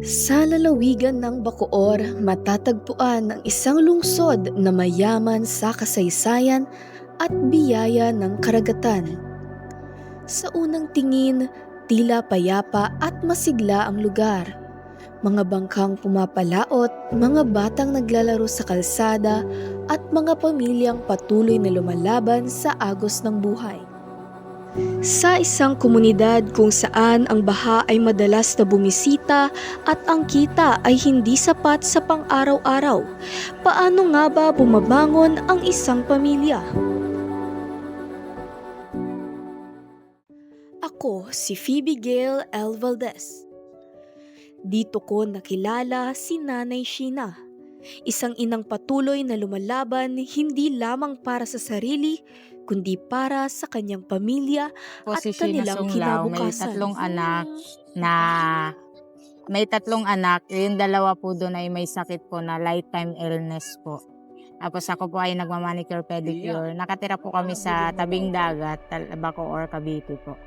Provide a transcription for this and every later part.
Sa lalawigan ng Bacoor, matatagpuan ang isang lungsod na mayaman sa kasaysayan at biyaya ng karagatan. Sa unang tingin, tila payapa at masigla ang lugar. Mga bangkang pumapalaot, mga batang naglalaro sa kalsada, at mga pamilyang patuloy na lumalaban sa agos ng buhay. Sa isang komunidad kung saan ang baha ay madalas na bumisita at ang kita ay hindi sapat sa pang-araw-araw, paano nga ba bumabangon ang isang pamilya? Ako si Phoebe Gail L. Valdez. Dito ko nakilala si Nanay Sheena, isang inang patuloy na lumalaban hindi lamang para sa sarili, kundi para sa kanyang pamilya Po at si Sheena kanilang Songlao, kinabukasan. na may tatlong anak, yung dalawa po doon ay may sakit po na lifetime illness po. Tapos ako po ay nagmamanicure pedicure. Nakatira po kami sa tabing dagat, Bacoor, Cavite po.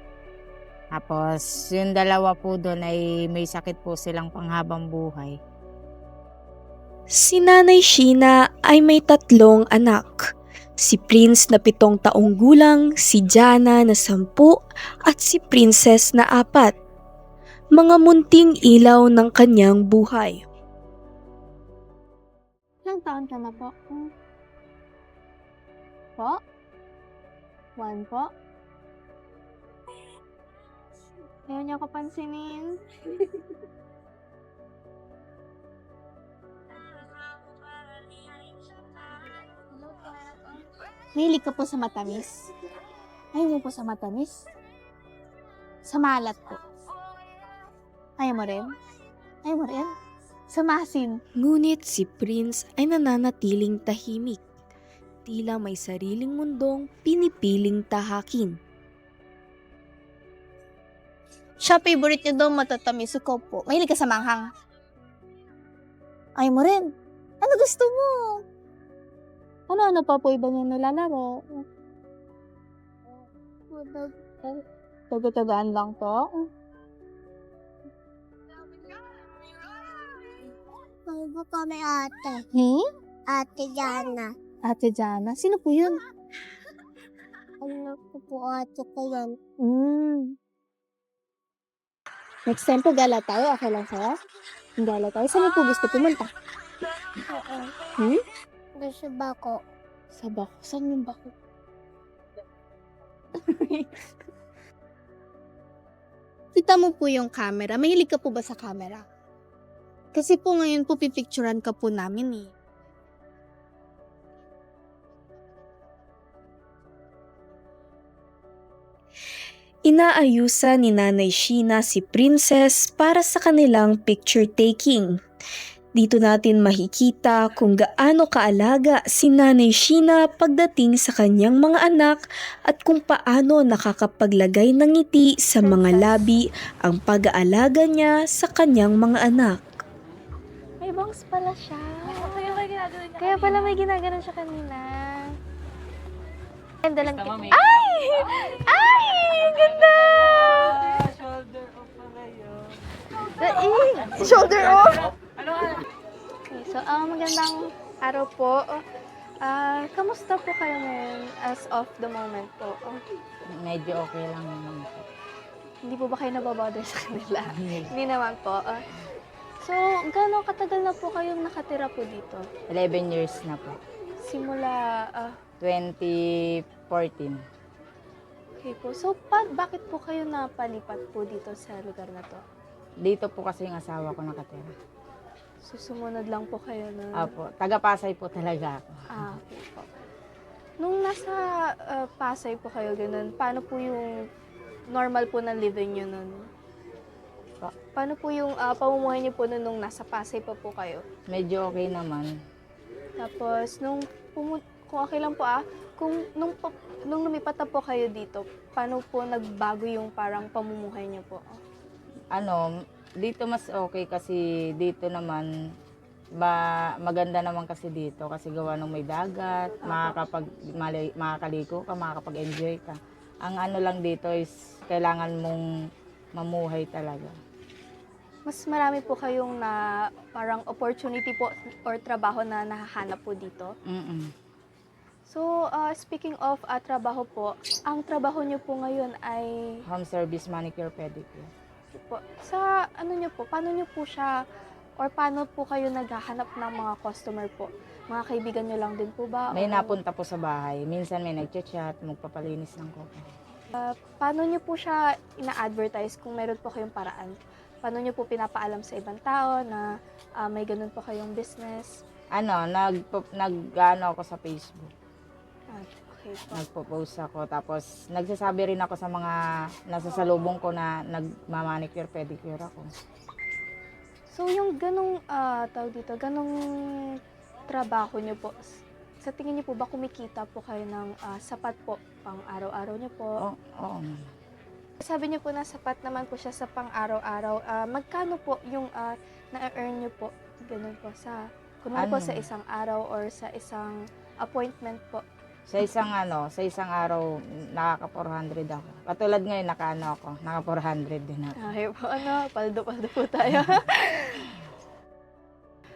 Tapos yung dalawa po doon ay may sakit po silang panghabang buhay. Si Nanay Sheena ay may tatlong anak. Si Prince na 7 taong gulang, si Jana na 10 at si Princess na 4. Mga munting ilaw ng kanyang buhay. Ilang taon ka na po? Po? 1 po? Ayaw niyo ako pansinin. Mahilig ka po sa matamis? Ayaw mo po sa matamis? Sa malat po? Ayaw mo rin? Ayaw mo rin? Sa masin? Ngunit si Prince ay nananatiling tahimik. Tila may sariling mundong pinipiling tahakin. Siya, favorite niya daw matatamis. Ikaw po. Mahilig ka sa manghang? Ayaw mo rin? Ano gusto mo? Ano pa po iba niya nalalaro? Taga-tagaan lang to? Ano kami ate? Ate Jana. Ate Jana? Sino po yun? Ano ko po ate ko yan? Next time po gala tayo. Okay lang sa'yo? Gala tayo. Saan po gusto pumunta? Oo. Gusto ba ko? Sa Bako. Saan yung Bako? Kita mo po yung camera. Mahilig ka po ba sa camera? Kasi po ngayon po pipicturean ka po namin eh. Inaayusan ni Nanay Sheena si Princess para sa kanilang picture taking. Dito natin makikita kung gaano kaalaga si Nanay Sheena pagdating sa kanyang mga anak at kung paano nakakapaglagay ng ngiti sa mga labi ang pag-aalaga niya sa kanyang mga anak. May bangs pala siya. Kaya pala may ginaganon siya kanina. Ganda lang. Ay! Ay! Ganda! Shoulder off pala yun. Shoulder off? Okay, so magandang araw po. Kamusta po kayo ngayon as of the moment po? Medyo okay lang naman po. Hindi po ba kayo nababother sa kanila? Hindi naman po. So, gaano katagal na po kayong nakatira po dito? 11 years na po. Simula, 2014. okay po. So, bakit po kayo napalipat po dito sa lugar na to? Dito po kasi yung asawa ko nakatira. So, sumunod lang po kayo na... Apo, taga-Pasay po talaga ako. Okay po. Nung nasa Pasay po kayo ganun, paano po yung normal po na living nyo nun? Paano po yung pamumuhay niyo po nun nung nasa Pasay pa po kayo? Medyo okay naman. Tapos, kung okay lang po nung lumipat na po kayo dito, paano po nagbago yung parang pamumuhay niyo po? Dito mas okay kasi dito naman maganda naman kasi dito kasi gawa ng may dagat, makakaliko ka, makakapag-enjoy ka. Ang lang dito is kailangan mong mamuhay talaga. mas marami po kayong na parang opportunity po or trabaho na nahahanap po dito. Mm-mm. So, speaking of trabaho po, ang trabaho niyo po ngayon ay Home service, manicure, pedicure. po, sa ano niyo po, paano niyo po siya or paano po kayo naghahanap ng mga customer po? Mga kaibigan niyo lang din po ba? May O napunta po sa bahay. Minsan may nagchat-chat, magpapalinis ng kuko. paano niyo po siya ina-advertise kung meron po kayong paraan? Paano niyo po pinapaalam sa ibang tao na may ganun po kayong business? Nag-ano ako sa Facebook. Okay po. Nagpo-post ako. Tapos, nagsasabi rin ako sa mga nasasalubong ko na nagmamanicure, pedicure ako. So, yung ganong, tawag dito, ganong trabaho niyo po, sa tingin niyo po ba kumikita po kayo ng sapat po pang araw-araw niyo po? Oo. Sabi niyo po na sapat naman po siya sa pang araw-araw. Magkano po yung na-earn niyo po? Ganun po sa, kunwari po Ano? sa isang araw or sa isang appointment po. Sa isang araw, nakaka-400 ako. Katulad ngayon, naka-400 din ako. Okay po, paldo-paldo po tayo.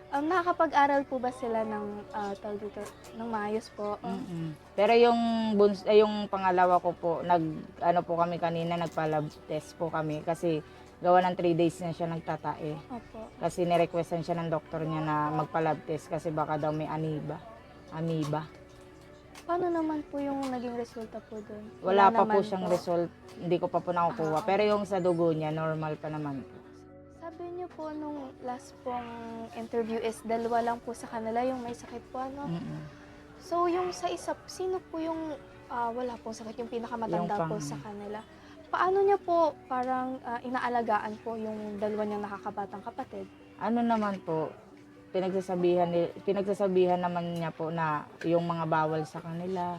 Nakakapag-aral po ba sila ng, tawag dito, ng maayos po? Mm-mm. Pero yung pangalawa ko po, ano po kami kanina, nagpa-lab test po kami kasi gawa ng 3 days na siya nagtatae. Opo. Kasi nirequestan siya ng doktor niya na magpa-lab test kasi baka daw may amoeba. Paano naman po yung naging resulta po doon? Wala pa po naman siyang result, hindi ko pa po nakukuha. Pero yung sa dugo niya, normal pa naman po. Sabi niyo po nung last pong interview is 2 lang po sa kanila yung may sakit po, ano? Mm-mm. So yung sa isa, sino po yung wala pong sakit, yung pinakamatanda Yung po sa kanila? Paano niya po parang inaalagaan po yung 2 niyang nakakabatang kapatid? Ano naman po, pinagsasabihan naman niya po na yung mga bawal sa kanila.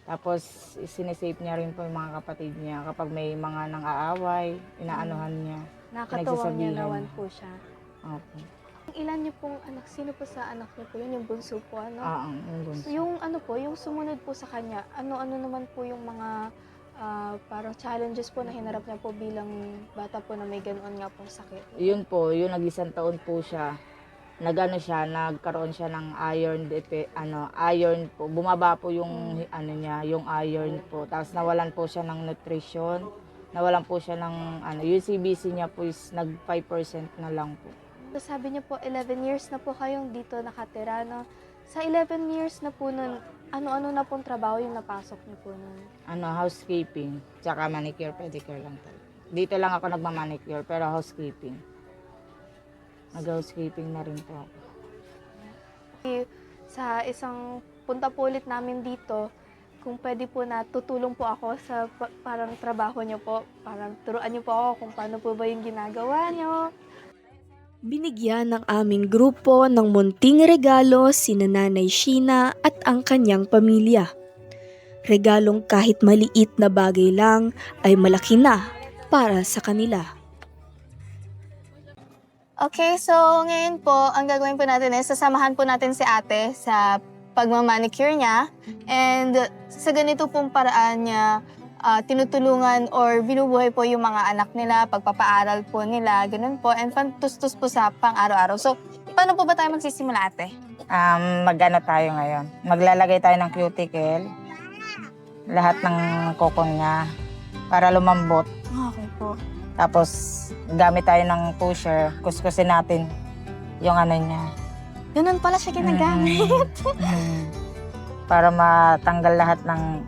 Tapos sinesave niya rin po yung mga kapatid niya. Kapag may mga nang-aaway, inaanuhan niya. Nakakatuwang niya Pinagsasabihan. naman po siya. Opo. Ilan niyo pong anak? Sino po sa anak niyo po yun? Yung bunso po, ano? Yung bunso. So, yung ano po, yung sumunod po sa kanya, ano-ano naman po yung mga parang challenges po na hinarap niya po bilang bata po na may ganoon nga pong sakit? Yun po, yung nag-isang taon po siya. Nagkaroon siya ng iron po. Bumaba po yung yung iron po. Tapos nawalan po siya ng nutrition. Nawalan po siya ng yung CBC niya po is nag 5% na lang po. So, sabi niyo po, 11 years na po kayong dito nakatira, no? Sa 11 years na po nun, ano-ano na pong trabaho yung napasok niyo po nun? Housekeeping, tsaka manicure, pedicure lang talaga. Dito lang ako nagmamanicure, pero housekeeping. Nag-housekeeping na rin po ako. Sa isang punta po ulit namin dito, kung pwede po na tutulong po ako sa parang trabaho niyo po, parang turuan niyo po ako kung paano po ba yung ginagawa niyo. Binigyan ng aming grupo ng munting regalo sina Nanay Sheena at ang kanyang pamilya. Regalong kahit maliit na bagay lang ay malaki na para sa kanila. Okay, so ngayon po, ang gagawin po natin is sasamahan po natin si ate sa pagmamanicure niya. And sa ganito pong paraan niya, tinutulungan or binubuhay po yung mga anak nila, pagpapaaral po nila, ganun po. And pantustos po sa pang-araw-araw. So, paano po ba tayo magsisimula, ate? Mag-ano tayo ngayon? Maglalagay tayo ng cuticle. Lahat ng kokon niya para lumambot. Okay po. Tapos, gamit tayo ng pusher. Kuskusin natin yung niya. Ganun pala siya ginagamit. Para matanggal lahat ng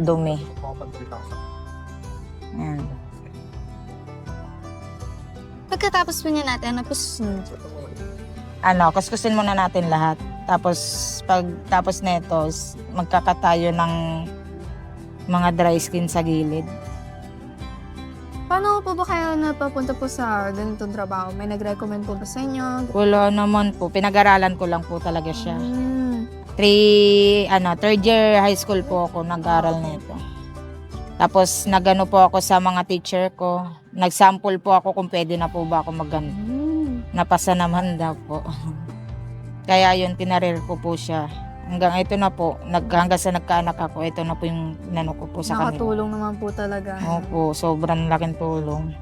dumi. Yan. Pagkatapos po niya natin, Kuskusin muna natin lahat. Tapos, pagtapos nito, magkakat tayo ng mga dry skin sa gilid. paano po ba kayo napapunta po sa ganitong trabaho? May nag-recommend po ba sa inyo? Wala naman po. Pinag-aralan ko lang po talaga siya. Third year high school po ako nag-aral nito. Tapos nagano po ako sa mga teacher ko. Nag-sample po ako kung pwede na po ba ako magano. Napasa naman daw po. Kaya yun, tinarir ko po siya. Hanggang ito na po, hanggang sa nagkaanak ako, ito na po yung nano ko po sa kanila. Nakatulong naman po talaga. Opo, sobrang laking tulong.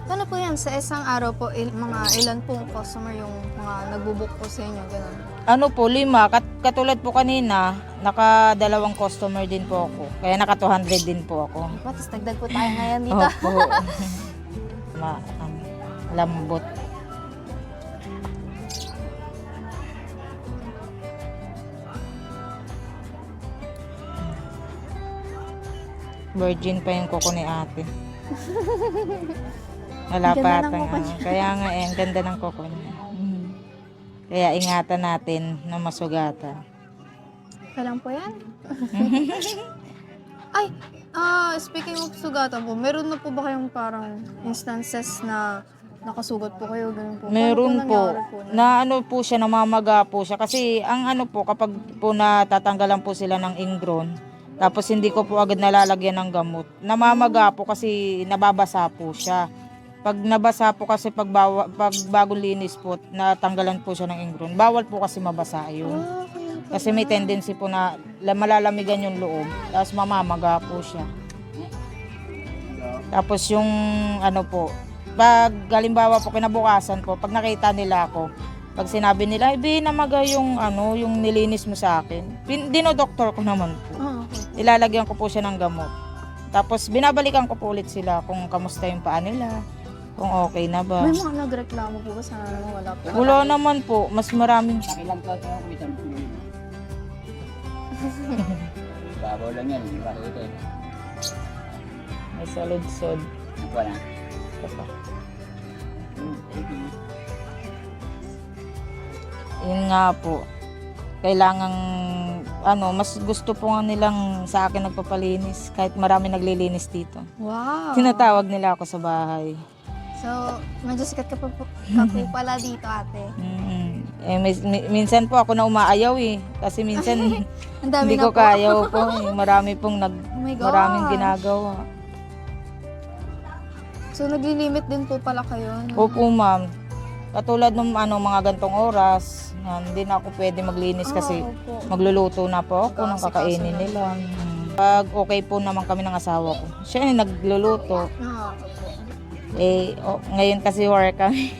Paano po yan? Sa isang araw po, mga ilan pong customer yung mga nagbubook po sa inyo? Ganun. Ano po, 5. Katulad po kanina, naka 2 customer din po ako. Kaya naka 200 din po ako. Tapos dagdag po tayo ngayon dito. Opo. Lambot. Virgin pa yung kuko ni ate. Wala Ang pa ganda ng atang kuko ano. Kaya nga ang ganda ng kuko niya. Kaya ingatan natin na masugatan. Kailan po yan? Ay, speaking of sugatan po, meron na po ba kayong parang instances na nakasugat po kayo? Ganun po. Meron Paano po. nangyari po? Na ano po siya, namamaga po siya. Kasi ang ano po, kapag po natatanggalan po sila ng ingron, tapos hindi ko po agad nalalagyan ng gamot, namamaga po kasi nababasa po siya. Pag nabasa po kasi pag bagong linis po, natanggalan po siya ng ingron, bawal po kasi mabasa yun. Kasi may tendency po na malalamigan yung loob, tapos mamamaga po siya. Tapos yung ano po, pag halimbawa po kinabukasan po, pag nakita nila ako, pag sinabi nila, ay namaga yung ano, yung nilinis mo sa akin. Dinodoktor ko naman po. Okay. Ilalagyan ko po siya ng gamot. Tapos binabalikan ko po ulit sila kung kamusta yung paa nila, kung okay na ba. May mga nagreklamo po ba sa ano? Wala po. Wala naman po, mas maraming. Ilang taon kayo kumitan po yun. Babaw lang yan, hindi makikita eh. May salud-sod. Ano pa na? Yun nga po. Kailangang, ano, mas gusto po nga nilang sa akin nagpapalinis. Kahit marami naglilinis dito. Wow. Tinatawag nila ako sa bahay. So, medyo sikat ka po pala dito, ate. Eh, minsan po ako na umaayaw eh. Kasi minsan Ang dami hindi na ko po. kaya po. Eh. Marami pong Oh my God. maraming ginagawa. So, naglilimit din po pala kayo. No? Opo ma'am. Katulad ng ano, mga gantong oras, hindi na ako pwede maglinis kasi opo. magluluto na po ako ng kakainin Mag-aasikaso nila. Pag okay po naman kami ng asawa ko, siya yung nagluluto. Opo. Ngayon kasi work kami.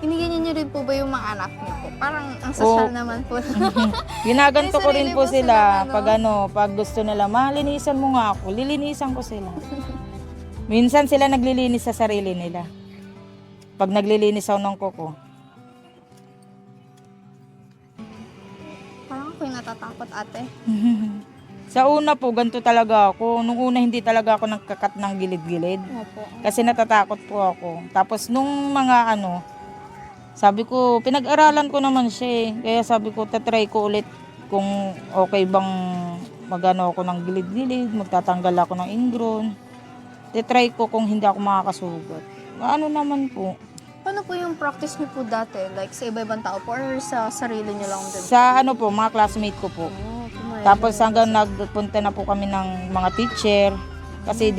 Iniganyan niyo rin po ba yung mga anak niyo po? Parang ang social Oo. naman po. Ginaganto May ko rin sarili po po sila silang pag gusto nila, malinisan mo nga ako, lilinisan ko sila. Minsan sila naglilinis sa sarili nila. Pag naglilinis ako ng kuko. Parang ako yung natatakot, ate. Sa una po, ganito talaga ako. Nung una, hindi talaga ako nagkakat ng gilid-gilid. Opo. Kasi natatakot po ako. Tapos nung mga ano, sabi ko, pinag-aralan ko naman siya eh. Kaya sabi ko, tatry ko ulit kung okay bang magano ako ng gilid-gilid, magtatanggal ako ng ingron. Tatry ko kung hindi ako makakasugat. Ano naman po. Paano po yung practice niyo po dati? Like sa iba-ibang tao po or sa sarili niyo lang din? Sa ano po, mga classmate ko po. Kumain Tapos din. hanggang nagpunta na po kami ng mga teacher kasi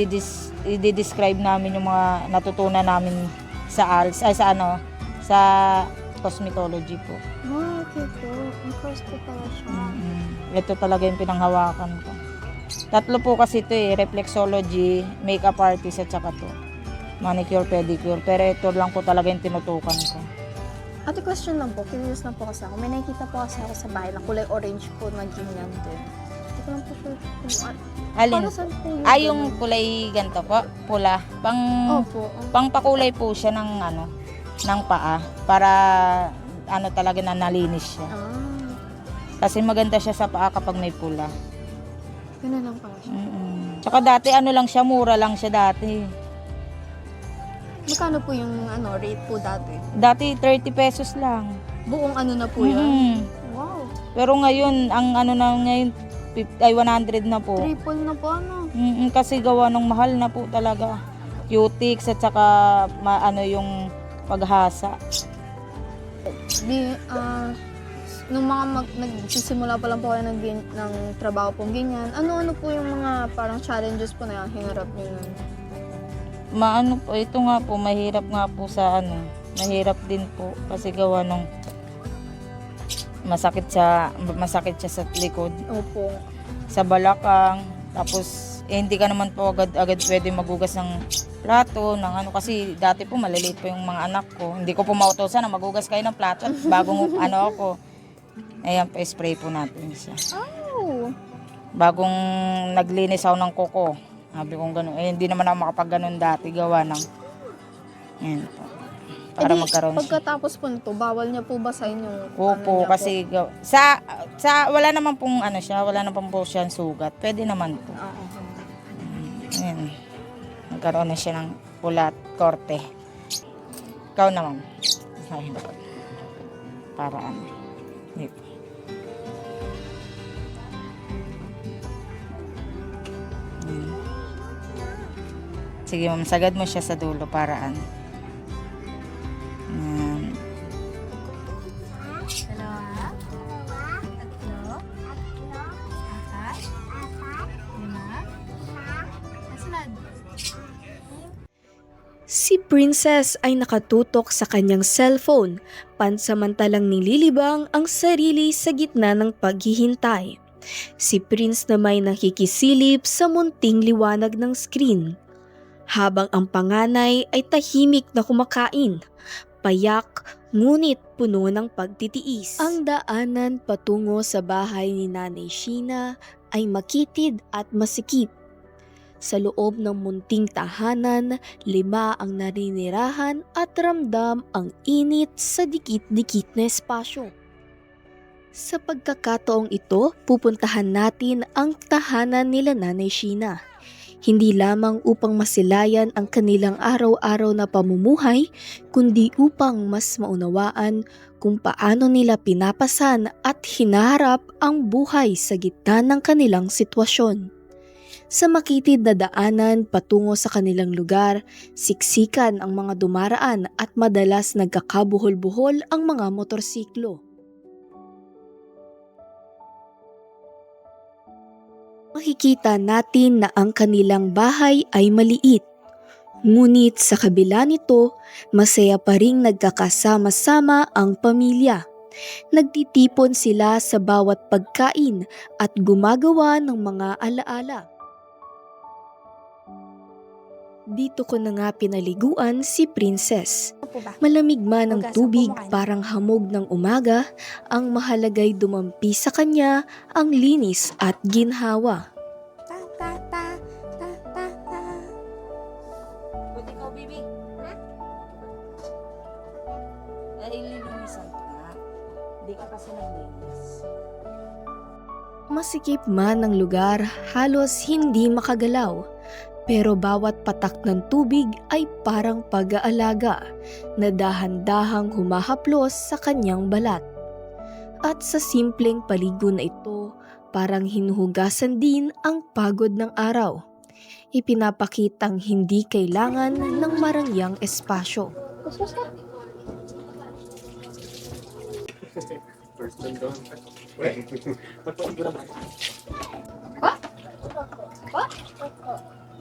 i-describe namin yung mga natutunan namin sa ALS, sa cosmetology po. Okay po. Impressed po pala siya. Ito talaga yung pinanghawakan ko. 3 po kasi ito eh, reflexology, makeup artist at saka to. Manicure, pedicure. Pero ito lang po talaga yung tinutukan ko. Ate, question lang po. Curious lang po kasi ako. May nakikita po kasi ako sa bahay na kulay orange po na ganyan din. Hindi ko lang po sure kung Alin? para saan po yun? Yung kulay ganito po, pula. Opo. Pangpakulay po siya ng ano, ng paa para ano talaga na nalinis siya. Kasi maganda siya sa paa kapag may pula. Ganun lang pala siya. Tsaka dati ano lang siya, mura lang siya dati. Magkano po yung rate po dati? Dati 30 pesos lang. Buong ano na po yun? Wow. Pero ngayon, ang ano na ngayon, 100 na po. Triple na po ano? Kasi gawa ng mahal na po talaga. Cutics at saka yung paghasa. Nung nagsisimula pa lang po kayo ng trabaho pong ganyan, ano-ano po yung mga parang challenges po na hinarap niyo nun? Maano po, ito nga po, mahirap nga po sa mahirap din po kasi gawa ng masakit siya sa likod, Opo. sa balakang, tapos hindi ka naman po agad pwede magugas ng plato, ng ano, kasi dati po maliliit po yung mga anak ko. Hindi ko po mautosan na magugas kayo ng plato at bagong ano ako. Ayan, pa-spray po natin siya. Oh. Bagong naglinis ako ng kuko. Sabi kong gano'n. Eh, hindi naman ako makapag gano'n dati. Gawa ng... Ayan po. Para Edi, magkaroon siya. pagkatapos po nito, bawal niya po ba sa inyo? Opo, kasi sa wala naman pong ano siya, wala naman po siyang sugat. Pwede naman po. Ayan. Nagkaroon na siya ng pulat, korte. Ikaw naman. Para ano. Dito. Sige ma'am, sagad mo siya sa dulo para ano. Dalawa, tatlo, apat, lima, nasunod. Si Princess ay nakatutok sa kanyang cellphone, pansamantalang nililibang ang sarili sa gitna ng paghihintay. Si Prince na may nakikisilip sa munting liwanag ng screen, habang ang panganay ay tahimik na kumakain, payak ngunit puno ng pagtitiis. Ang daanan patungo sa bahay ni Nanay Sheena ay makitid at masikip. Sa loob ng munting tahanan, 5 ang naninirahan at ramdam ang init sa dikit-dikit na espasyo. Sa pagkakataong ito, pupuntahan natin ang tahanan nila Nanay Sheena. Hindi lamang upang masilayan ang kanilang araw-araw na pamumuhay, kundi upang mas maunawaan kung paano nila pinapasan at hinaharap ang buhay sa gitna ng kanilang sitwasyon. Sa makitid na daanan patungo sa kanilang lugar, siksikan ang mga dumaraan at madalas nagkakabuhol-buhol ang mga motorsiklo. Makikita natin na ang kanilang bahay ay maliit. Ngunit sa kabila nito, masaya pa ring nagkakasama-sama ang pamilya. Nagtitipon sila sa bawat pagkain at gumagawa ng mga alaala. Dito ko na nga pinaliguan si Princess. Malamig man ang tubig parang hamog ng umaga, ang mahalagay dumampi sa kanya ang linis at ginhawa. Ta ta ta ta ta ta. Buti ikaw, baby. Ha? Ay, lilinisan ka. Hindi ka kasi naglinis. Masikip man ang lugar, halos hindi makagalaw. Pero bawat patak ng tubig ay parang pag-aalaga na dahan-dahang humahaplos sa kanyang balat. At sa simpleng paligo na ito, parang hinuhugasan din ang pagod ng araw. Ipinapakitang hindi kailangan ng marangyang espasyo.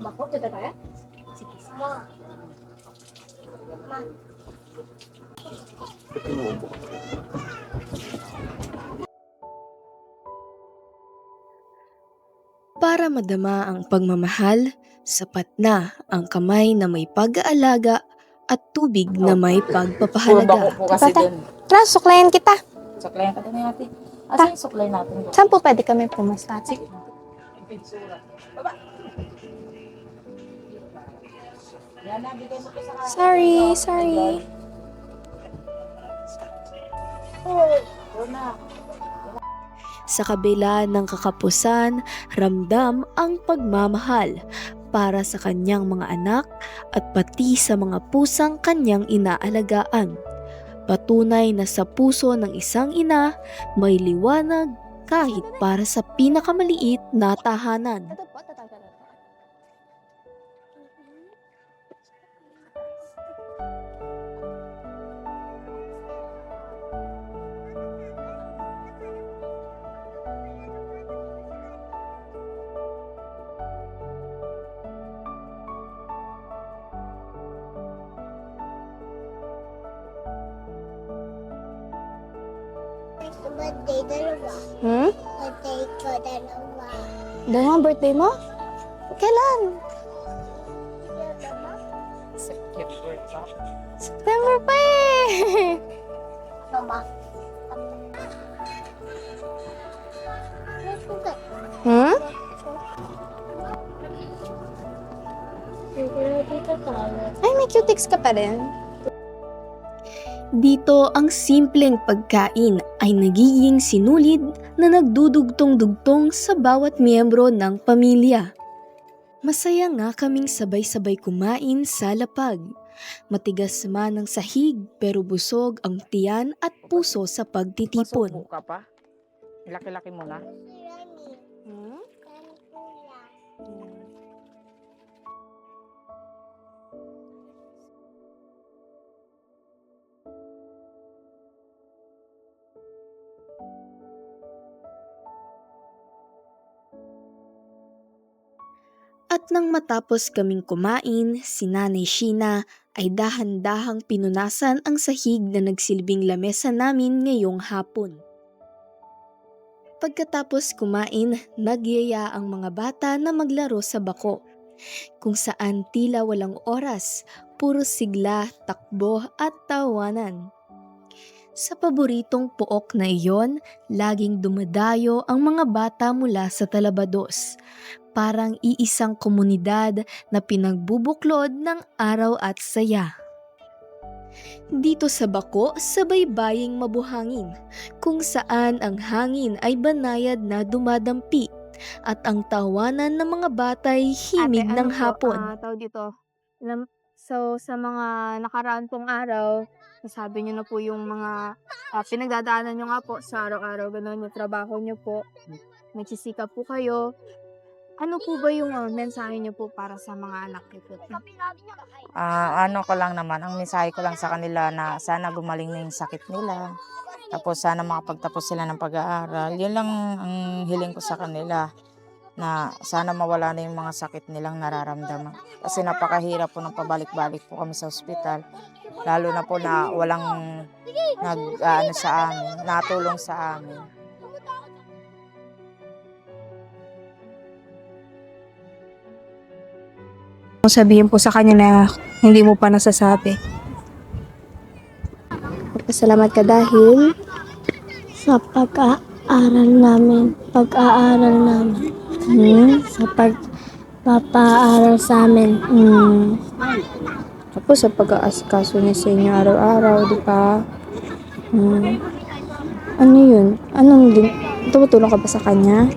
Bako, kita tayo? Para madama ang pagmamahal, sapat na ang kamay na may pag-aalaga at tubig na may pagpapahalaga. Po kasi Tata. dun. Tara, suklayan kita. Suklayan ka din natin. Asa yung suklay natin? Saan po pwede kami pumasta? Sorry. Sa kabila ng kakapusan, ramdam ang pagmamahal para sa kanyang mga anak at pati sa mga pusang kanyang inaalagaan. Patunay na sa puso ng isang ina may liwanag kahit para sa pinakamaliit na tahanan. Ito po, tatagal na po. Birthday, dalawa. Hmm? Birthday ko, dalawa. Dalawang birthday mo? Kailan? September pa eh! Mama. Hmm? Dito tayo. Ay, may cutics ka pa rin. Dito ang simpleng pagkain ay nagiging sinulid na nagdudugtong-dugtong sa bawat miyembro ng pamilya. Masaya nga kaming sabay-sabay kumain sa lapag. Matigas man ang sahig pero busog ang tiyan at puso sa pagtitipon. Masubo ka pa? Laki-laki mo na. Hmm? At nang matapos kaming kumain, si Nanay Sheena ay dahan-dahang pinunasan ang sahig na nagsilbing lamesa namin ngayong hapon. Pagkatapos kumain, nagyaya ang mga bata na maglaro sa bako, kung saan tila walang oras, puro sigla, takbo at tawanan. Sa paboritong pook na iyon, laging dumadayo ang mga bata mula sa Talabados. Parang iisang komunidad na pinagbubuklod ng araw at saya. Dito sa bako, sabay-baying mabuhangin, kung saan ang hangin ay banayad na dumadampi at ang tawanan ng mga batay himig Ate, ng ano po, hapon. tawag dito. So, sa mga nakaraan pong araw, nasabi niyo na po yung mga pinagdadaanan niyo nga po sa araw-araw, gano'n yung trabaho niyo po. Nagsisikap po kayo. Ano po ba yung mensahe niyo po para sa mga anak niyo po? Ano ko lang naman, ang mensahe ko lang sa kanila na sana gumaling na yung sakit nila. Tapos sana makapagtapos sila ng pag-aaral. Yun lang ang hiling ko sa kanila, na sana mawala na yung mga sakit nilang nararamdaman. Kasi napakahirap po ng pabalik-balik po kami sa ospital. Lalo na po na walang natulong sa amin. Sabihin po sa kanya na hindi mo pa nasasabi. Pasalamat ka dahil Sa pag-aaral namin. Sa pagpapaaral sa amin. Tapos sa pag-aasikaso niya sa inyo araw-araw, di ba? Ano yun? Tumutulong ka ba sa kanya?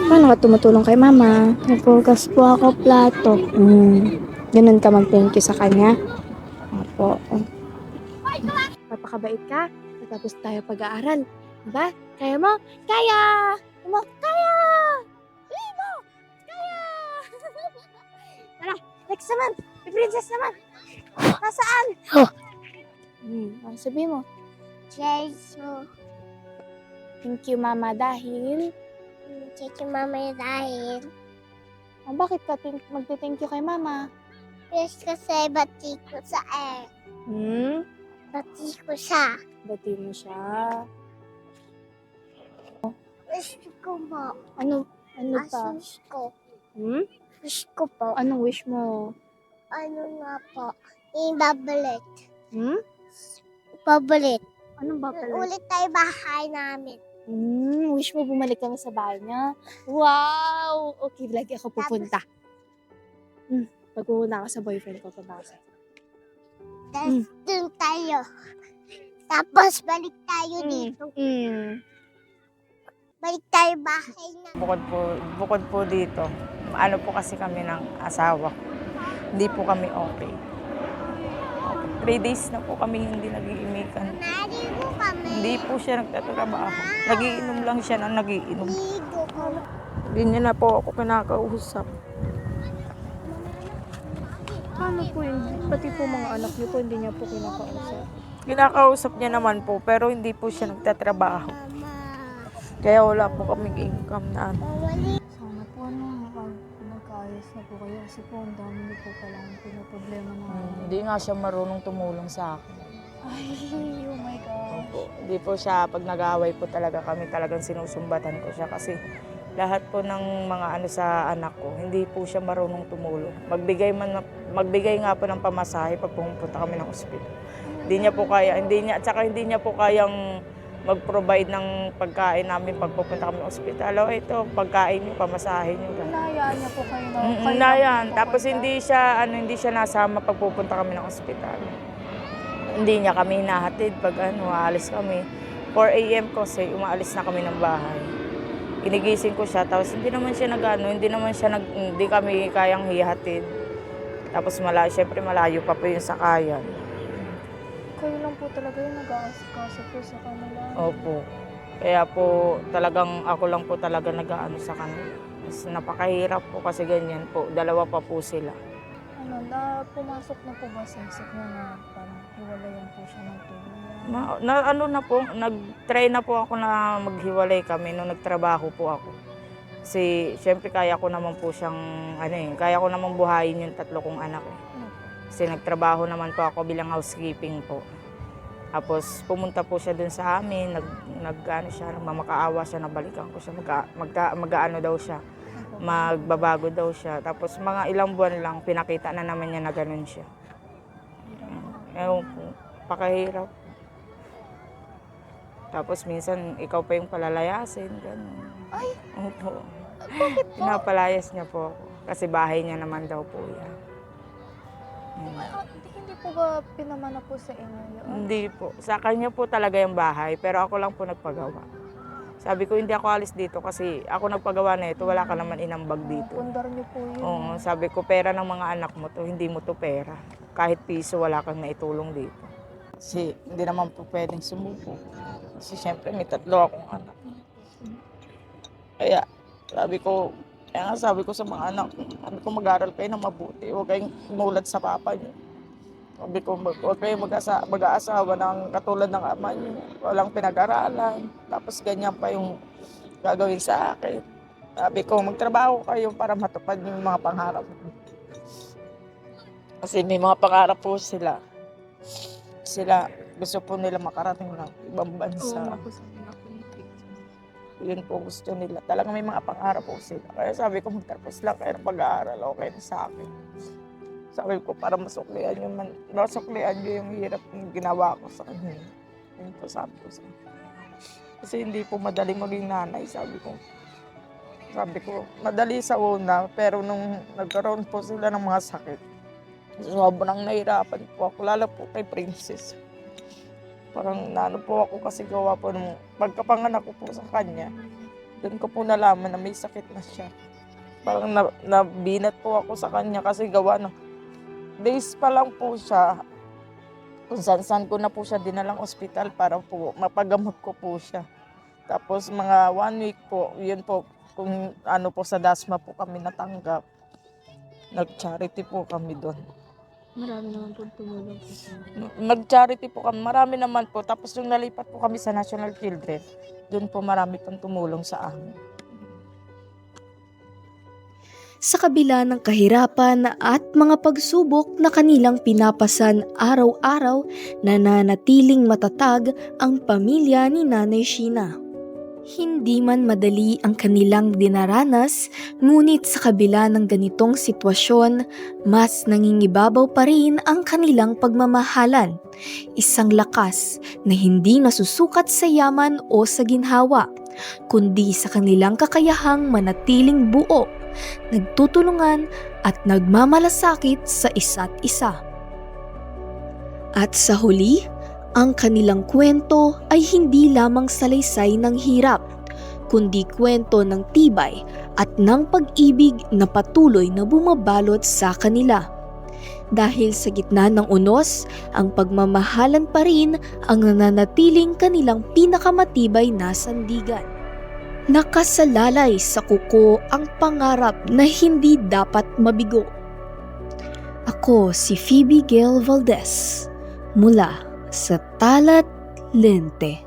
Paano ka tumutulong kay mama? Napugas po ako plato. Ganun ka mag-thank you sa kanya? Opo. Napakabait ka. Tapos tayo pag-aaral. Diba? Kaya mo? Kaya! Mo? Kaya! Kaya mo! Kaya! Tara, next naman! May princess naman! Nasaan? Sabihin mo. Jesus. Thank you, mama, dahil... Check yung mama dahil. bakit ka magte-thank you kay mama? Yes, kasi bati ko sa Bati ko siya. Bati mo siya. Wish ko po. Ano pa? Wish ko. Wish ko po. Anong wish mo? Ano nga po? Ibabalik. Babalik. Anong ba pala? Ulit tayo bahay namin. Wish mo bumalik kami sa bahay niya? Wow! Okay, lagi ako pupunta. Pag pupunta ako sa boyfriend ko, pabasa. Tapos dun tayo. Tapos balik tayo dito. Balik tayo bahay namin. Bukod po dito, ano po kasi kami ng asawa ko. Hindi po kami okay. 3 days na po kami hindi nag-iimikan. Naligo kami. Hindi po siya nagtatrabaho. Nagiinom lang siya ng nagiinom. Ligo kami. Hindi niya na po ako kinakausap. Paano po yun? Pati po mga anak niyo po, hindi niya po kinakausap. Kinakausap niya naman po, pero hindi po siya nagtatrabaho. Kaya wala po kaming income na ano. Sana po nagkaayos na po kayo kasi po ang dami niyo po palang pinoproblema na. Hindi nga siya marunong tumulong sa akin. Ay, oh my God. Opo. Hindi po siya, pag nag-aaway po talaga kami, talagang sinusumbatan ko siya kasi lahat po ng mga ano sa anak ko, hindi po siya marunong tumulong. Magbigay nga po ng pamasahe pag pumunta kami ng ospital. Hindi niya po kaya, hindi niya po kayang mag-provide ng pagkain namin pag pupunta kami ng ospital. O ito, pagkain niyo, pamasahe niyo. Hinahayaan niya po kayo na Na yan. Tapos hindi siya nasama pag pupunta kami ng ospital. Hindi niya kami hinahatid pag aalis kami. 4 a.m. kasi umaalis na kami ng bahay. Ginigising ko siya, tapos hindi kami kayang hihatid. Tapos syempre malayo pa po yung sakayan. Kayo lang po talaga yung nag-aasikaso po sa kanila. Opo. Kaya po talagang ako lang po talaga nag-aano sa kanila. Mas napakahirap po kasi ganyan po. 2 pa po sila. Pumasok na po ba sa isip niya na parang hiwalayan po siya ng tulong? Nag-try na po ako na maghiwalay kami nung nagtrabaho po ako. Kasi syempre kaya ko naman po siyang, kaya ko naman buhayin yung 3 kong anak. Kasi nagtrabaho naman po ako bilang housekeeping po. Tapos pumunta po siya dun sa amin, mamakaawa siya, nabalikan ko siya, mag-aano daw siya, magbabago daw siya. Tapos mga ilang buwan lang, pinakita na naman niya na ganun siya. Ewan po, pakahirap. Tapos minsan, ikaw pa yung palalayasin, gano'n. Ay! Opo. Bakit po? Pinapalayas niya po ako. Kasi bahay niya naman daw po yan. Hindi po ba pinamana po sa inyo yun? Hindi po. Sa kanya po talaga yung bahay, pero ako lang po nagpagawa. Sabi ko, hindi ako alis dito kasi ako nagpagawa na ito, wala ka naman inambag dito. Pundar niyo po yun. Oo, sabi ko, pera ng mga anak mo to, hindi mo to pera. Kahit piso, wala kang naitulong dito. Kasi hindi naman po pwedeng sumuko. Kasi syempre may 3 akong anak. Kaya sabi ko sa mga anak, mag-aral kayo ng mabuti. Huwag kayong mulat sa papa niyo. Sabi ko, huwag kayong mag-aasawa ng katulad ng ama niyo. Walang pinag-aralan. Tapos ganyan pa yung gagawin sa akin. Sabi ko, magtrabaho kayo para matupad yung mga pangarap. Kasi may mga pangarap po sila. Gusto po nila makarating ng ibang bansa. Yun po gusto nila. Talagang may mga pangarap po sila. Kaya sabi ko, magtapos lang kayo ng pag-aaral, okay na sa akin. Sabi ko, para masuklian yung hirap ng ginawa ko sa kanya. Yun po sabi ko sa kanya. Kasi hindi po madaling maging nanay, sabi ko. Madali sa una, pero nung nagkaroon po sila ng mga sakit, sobrang nahirapan po ako, lalo po kay Princess. Parang po ako kasi gawa po nung pagkapanganak ko po sa kanya, doon ko po nalaman na may sakit na siya. Parang nabinat po ako sa kanya kasi gawa ng days pa lang po siya. Kung saan ko na po siya dinalang ospital para po mapagamot ko po siya. Tapos mga 1 week po, yun po, kung po sa Dasma po kami natanggap. Nag-charity po kami doon. Marami naman po tumulong. Mag-charity po kami, marami naman po. Tapos yung nalipat po kami sa National Children, doon po marami pang tumulong sa amin. Sa kabila ng kahirapan at mga pagsubok na kanilang pinapasan araw-araw, nananatiling matatag ang pamilya ni Nanay Sheena. Hindi man madali ang kanilang dinaranas, ngunit sa kabila ng ganitong sitwasyon, mas nangingibabaw pa rin ang kanilang pagmamahalan. Isang lakas na hindi nasusukat sa yaman o sa ginhawa, kundi sa kanilang kakayahang manatiling buo, nagtutulungan at nagmamalasakit sa isa't isa. At sa huli, ang kanilang kwento ay hindi lamang salaysay ng hirap, kundi kwento ng tibay at ng pag-ibig na patuloy na bumabalot sa kanila. Dahil sa gitna ng unos, ang pagmamahalan pa rin ang nananatiling kanilang pinakamatibay na sandigan. Nakasalalay sa kuko ang pangarap na hindi dapat mabigo. Ako si Phoebe Gail Valdez, mula sa Talat Lente.